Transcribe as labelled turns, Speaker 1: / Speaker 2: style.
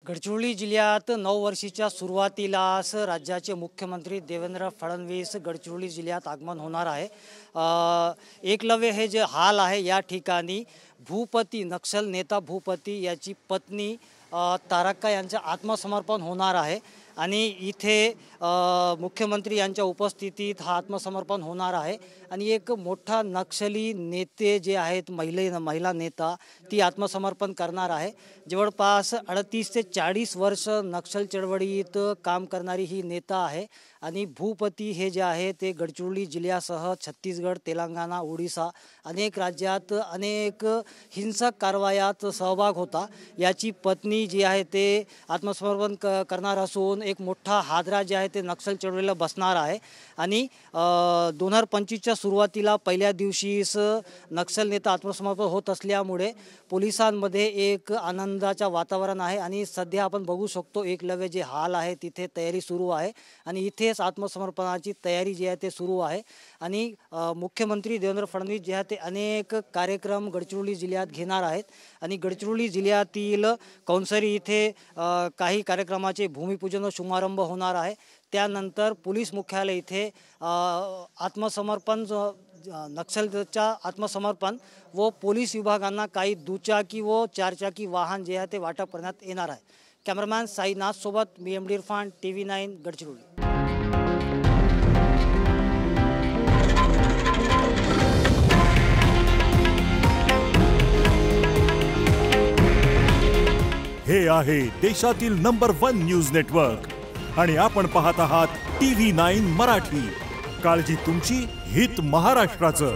Speaker 1: गडचिरोली जिल्ह्यात नववर्षीच्या सुरुवातीलाच राज्याचे मुख्यमंत्री देवेंद्र फडणवीस गडचिरोली जिल्ह्यात आगमन होणार आहे। एकलव्य हे जे हाल आहे या ठिकाणी भूपती नक्षल नेता भूपती याची पत्नी तारक्का यांचे आत्मसमर्पण होणार आहे आणि इथे मुख्यमंत्री यांच्या उपस्थितीत हा आत्मसमर्पण होणार आहे आणि एक मोठा नक्षली नेते जे आहेत महिला नेता ती आत्मसमर्पण करणार आहे। जवळपास 38 ते 40 वर्ष नक्षल चळवळीत काम करणारी ही नेता आहे आणि भूपती हे जे आहे ते गडचिरोली जिल्ह्यासह छत्तीसगड, तेलंगणा, ओडिशा अनेक राज्यात अनेक हिंसक कारवायात सहभाग होता। याची पत्नी जी आहे ते आत्मसमर्पण करणार असून एक मोठा हादरा जे आहे ते नक्षल चळवळीला बसणार आहे आणि 2025च्या सुरुवातीला पहिल्या दिवशीच नक्षल नेता आत्मसमर्पण होत असल्यामुळे पोलिसांमध्ये एक आनंदाचा वातावरण आहे आणि सध्या आपण बघू शकतो एकलव्य जे हाल आहे तिथे तयारी सुरू आहे आणि इथेच आत्मसमर्पणाची तयारी जी आहे ते सुरू आहे आणि मुख्यमंत्री देवेंद्र फडणवीस जे आहे ते अनेक कार्यक्रम गडचिरोली जिल्ह्यात घेणार आहेत आणि गडचिरोली जिल्ह्यातील कौंसरी इथे काही कार्यक्रमाचे भूमिपूजन व शुभारंभ होणार आहे। त्यानंतर पोलीस मुख्यालय इथे आत्मसमर्पण नक्षलच्या आत्मसमर्पण व पोलीस विभागांना काही दुचाकी व चारचाकी वाहन जे आहे ते वाटप करण्यात येणार आहे। कॅमेरामॅन साईनाथ सोबत मी एमडी इरफान, TV9 गडचिरोली।
Speaker 2: हे आहे देशातील नंबर 1 न्यूज नेटवर्क आणि आपण पाहत आहात TV9 मराठी। काळजी तुमची, हित महाराष्ट्राचं।